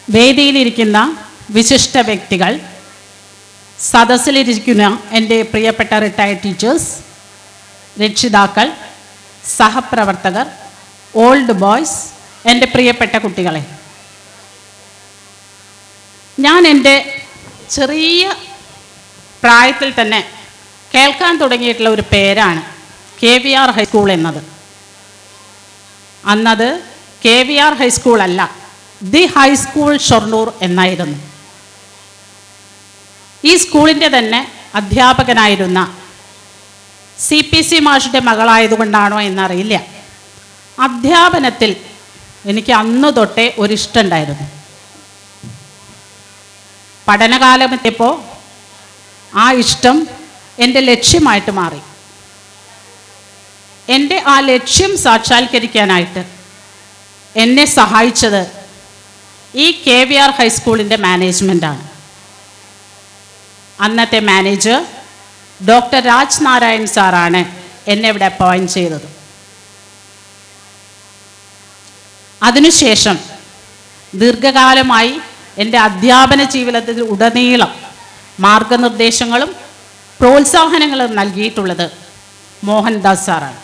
വേദിയിലിരിക്കുന്ന വിശിഷ്ട വ്യക്തികൾ, സദസ്സിലിരിക്കുന്ന എൻ്റെ പ്രിയപ്പെട്ട റിട്ടയർഡ് ടീച്ചേഴ്സ്, രക്ഷിതാക്കൾ, സഹപ്രവർത്തകർ, ഓൾഡ് ബോയ്സ്, എൻ്റെ പ്രിയപ്പെട്ട കുട്ടികളെ, ഞാൻ എൻ്റെ ചെറിയ പ്രായത്തിൽ തന്നെ കേൾക്കാൻ തുടങ്ങിയിട്ടുള്ള ഒരു പേരാണ് KVR ഹൈസ്കൂൾ എന്നത്. അന്നത് KVR ഹൈസ്കൂൾ അല്ല, ദി ഹൈസ്കൂൾ ഷൊർണൂർ എന്നായിരുന്നു. ഈ സ്കൂളിൻ്റെ തന്നെ അധ്യാപകനായിരുന്ന CPC മാഷിൻ്റെ മകളായതുകൊണ്ടാണോ എന്നറിയില്ല, അധ്യാപനത്തിൽ എനിക്ക് അന്ന് തൊട്ടേ ഒരിഷ്ടമുണ്ടായിരുന്നു. പഠനകാലമെത്തിയപ്പോൾ ആ ഇഷ്ടം എൻ്റെ ലക്ഷ്യമായിട്ട് മാറി. എൻ്റെ ആ ലക്ഷ്യം സാക്ഷാത്കരിക്കാനായിട്ട് എന്നെ സഹായിച്ചത് ഈ KVR ഹൈസ്കൂളിൻ്റെ മാനേജ്മെൻറ്റാണ്. അന്നത്തെ മാനേജർ ഡോക്ടർ രാജ് നാരായൺ സാറാണ് എന്നെ ഇവിടെ അപ്പോയിൻറ്റ് ചെയ്തത്. അതിനുശേഷം ദീർഘകാലമായി എൻ്റെ അധ്യാപന ജീവിതത്തിൽ ഉടനീളം മാർഗനിർദ്ദേശങ്ങളും പ്രോത്സാഹനങ്ങളും നൽകിയിട്ടുള്ളത് മോഹൻദാസ് സാറാണ്.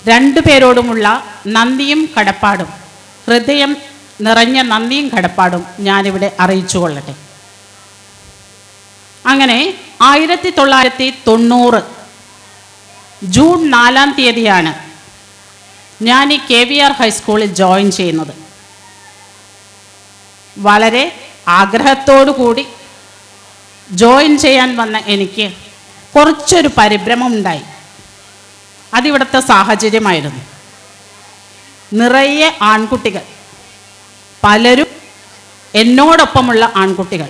രണ്ടുപേരോടുമുള്ള നന്ദിയും കടപ്പാടും, ഹൃദയം നിറഞ്ഞ നന്ദിയും കടപ്പാടും ഞാനിവിടെ അറിയിച്ചു കൊള്ളട്ടെ. അങ്ങനെ 1990 ജൂൺ 4-ാം തീയതിയാണ് ഞാൻ ഈ KVR ഹൈസ്കൂളിൽ ജോയിൻ ചെയ്യുന്നത്. വളരെ ആഗ്രഹത്തോടു കൂടി ജോയിൻ ചെയ്യാൻ വന്ന എനിക്ക് കുറച്ചൊരു പരിഭ്രമം ഉണ്ടായി. അതിവിടുത്തെ സാഹചര്യമായിരുന്നു. നിറയെ ആൺകുട്ടികൾ, പലരും എന്നോടൊപ്പമുള്ള ആൺകുട്ടികൾ,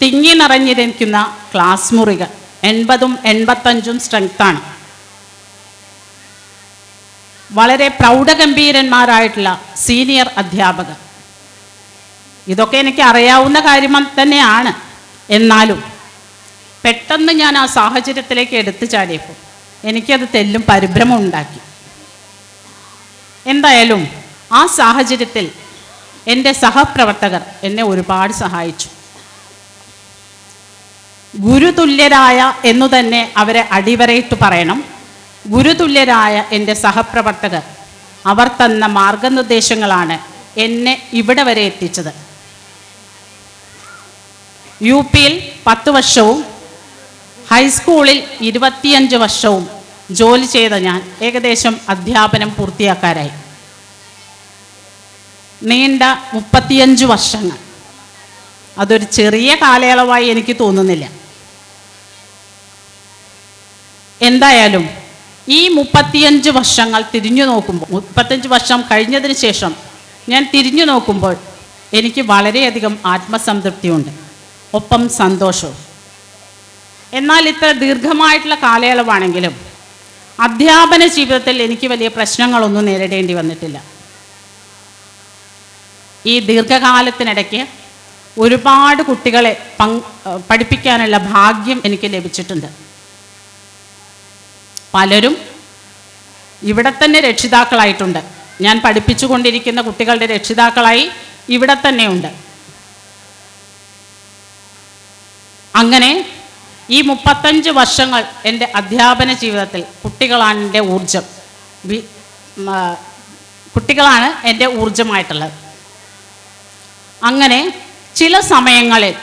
തിങ്ങി നിറഞ്ഞിരിക്കുന്ന ക്ലാസ് മുറികൾ, 80ഉം 85ഉം സ്ട്രെങ്ത്താണ്. വളരെ പ്രൗഢഗംഭീരന്മാരായിട്ടുള്ള സീനിയർ അധ്യാപകർ. ഇതൊക്കെ എനിക്ക് അറിയാവുന്ന കാര്യം തന്നെയാണ്. എന്നാലും പെട്ടെന്ന് ഞാൻ ആ സാഹചര്യത്തിലേക്ക് എടുത്തു ചാടിയപ്പോൾ എനിക്കത് തെല്ലും പരിഭ്രമം ഉണ്ടാക്കി. എന്തായാലും ആ സാഹചര്യത്തിൽ എൻ്റെ സഹപ്രവർത്തകർ എന്നെ ഒരുപാട് സഹായിച്ചു. ഗുരുതുല്യരായ എന്നു തന്നെ അവരെ അടിവരയിട്ട് പറയണം. ഗുരുതുല്യരായ എൻ്റെ സഹപ്രവർത്തകർ, അവർ തന്ന മാർഗനിർദ്ദേശങ്ങളാണ് എന്നെ ഇവിടെ വരെ എത്തിച്ചത്. UPയിൽ 10 വർഷവും ഹൈസ്കൂളിൽ 25 വർഷവും ജോലി ചെയ്ത ഞാൻ ഏകദേശം അധ്യാപനം പൂർത്തിയാക്കാറായി. നീണ്ട 35 വർഷങ്ങൾ, അതൊരു ചെറിയ കാലയളവായി എനിക്ക് തോന്നുന്നില്ല. എന്തായാലും ഈ 35 വർഷങ്ങൾ തിരിഞ്ഞു നോക്കുമ്പോൾ, 35 വർഷം കഴിഞ്ഞതിന് ശേഷം ഞാൻ തിരിഞ്ഞു നോക്കുമ്പോൾ എനിക്ക് വളരെയധികം ആത്മസംതൃപ്തിയുണ്ട്, ഒപ്പം സന്തോഷവും. എന്നാൽ ഇത്ര ദീർഘമായിട്ടുള്ള കാലയളവാണെങ്കിലും അധ്യാപന ജീവിതത്തിൽ എനിക്ക് വലിയ പ്രശ്നങ്ങളൊന്നും നേരിടേണ്ടി വന്നിട്ടില്ല. ഈ ദീർഘകാലത്തിനിടയ്ക്ക് ഒരുപാട് കുട്ടികളെ പഠിപ്പിക്കാനുള്ള ഭാഗ്യം എനിക്ക് ലഭിച്ചിട്ടുണ്ട്. പലരും ഇവിടെ തന്നെ രക്ഷിതാക്കളായിട്ടുണ്ട്. ഞാൻ പഠിപ്പിച്ചുകൊണ്ടിരിക്കുന്ന കുട്ടികളുടെ രക്ഷിതാക്കളായി ഇവിടെ തന്നെയുണ്ട്. അങ്ങനെ ഈ 35 വർഷങ്ങൾ എൻ്റെ അധ്യാപന ജീവിതത്തിൽ കുട്ടികളാണ് എൻ്റെ ഊർജം, കുട്ടികളാണ് എൻ്റെ ഊർജമായിട്ടുള്ളത്. അങ്ങനെ ചില സമയങ്ങളിൽ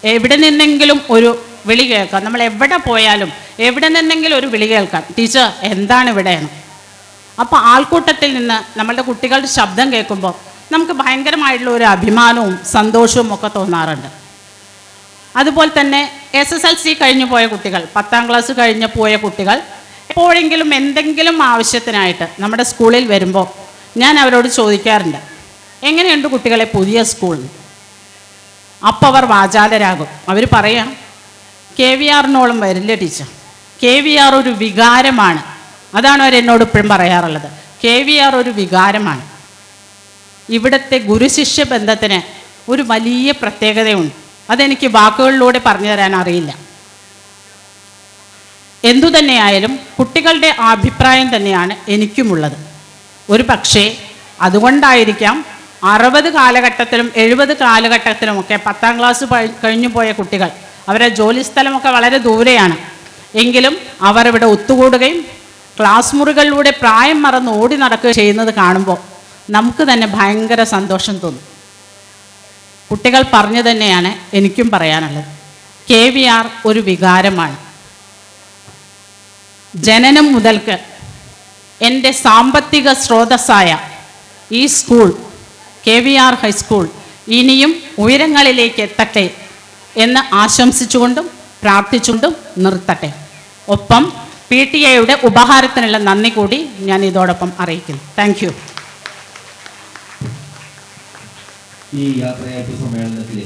എവിടെ നിന്നെങ്കിലും ഒരു വിളി കേൾക്കാം. നമ്മൾ എവിടെ പോയാലും എവിടെ നിന്നെങ്കിലും ഒരു വിളി കേൾക്കാം, ടീച്ചർ എന്താണ് ഇവിടെയാണ്. അപ്പോൾ ആൾക്കൂട്ടത്തിൽ നിന്ന് നമ്മളുടെ കുട്ടികളുടെ ശബ്ദം കേൾക്കുമ്പോൾ നമുക്ക് ഭയങ്കരമായിട്ടുള്ള ഒരു അഭിമാനവും സന്തോഷവും ഒക്കെ തോന്നാറുണ്ട്. അതുപോലെ തന്നെ SSLC കഴിഞ്ഞു പോയ കുട്ടികൾ, 10ാം ക്ലാസ് കഴിഞ്ഞ് പോയ കുട്ടികൾ എപ്പോഴെങ്കിലും എന്തെങ്കിലും ആവശ്യത്തിനായിട്ട് നമ്മുടെ സ്കൂളിൽ വരുമ്പോൾ ഞാൻ അവരോട് ചോദിക്കാറുണ്ട്, എങ്ങനെയുണ്ട് കുട്ടികളെ പുതിയ സ്കൂൾ? അപ്പോൾ അവർ വാചാലരാകും. അവർ പറയാം, KVRനോളം വരില്ല ടീച്ചർ, KVR ഒരു വികാരമാണ്. അതാണ് അവരെന്നോട് ഇപ്പോഴും പറയാറുള്ളത്. KVR ഒരു വികാരമാണ്. ഇവിടുത്തെ ഗുരുശിഷ്യ ബന്ധത്തിന് ഒരു വലിയ പ്രത്യേകതയുണ്ട്. അതെനിക്ക് വാക്കുകളിലൂടെ പറഞ്ഞു തരാൻ അറിയില്ല. എന്തുതന്നെയായാലും കുട്ടികളുടെ അഭിപ്രായം തന്നെയാണ് എനിക്കുമുള്ളത്. ഒരു പക്ഷേ അതുകൊണ്ടായിരിക്കാം 60 കാലഘട്ടത്തിലും 70 കാലഘട്ടത്തിലുമൊക്കെ 10ാം ക്ലാസ് കഴിഞ്ഞു പോയ കുട്ടികൾ, അവരുടെ ജോലിസ്ഥലമൊക്കെ വളരെ ദൂരെയാണ്. എങ്കിലും അവർ ഇവിടെ ഒത്തുകൂടുകയും ക്ലാസ് മുറികളിലൂടെ പ്രായം മറന്ന് ഓടി നടക്കുകയും ചെയ്യുന്നത് കാണുമ്പോൾ നമുക്ക് തന്നെ ഭയങ്കര സന്തോഷം തോന്നും. കുട്ടികൾ പറഞ്ഞു തന്നെയാണ് എനിക്കും പറയാനുള്ളത്. KVR ഒരു വികാരമാണ്. ജനനം മുതൽക്ക് എൻ്റെ സാമ്പത്തിക സ്രോതസ്സായ ഈ സ്കൂൾ, KVR ഹൈസ്കൂൾ, ഇനിയും ഉയരങ്ങളിലേക്ക് എത്തട്ടെ എന്ന് ആശംസിച്ചുകൊണ്ടും പ്രാർത്ഥിച്ചുകൊണ്ടും നിർത്തട്ടെ. ഒപ്പം PTA ഉപഹാരത്തിനുള്ള നന്ദി കൂടി ഞാൻ ഇതോടൊപ്പം അറിയിക്കുന്നു. Thank you. ഈ യാത്രയയപ്പ് സമ്മേളനത്തിൽ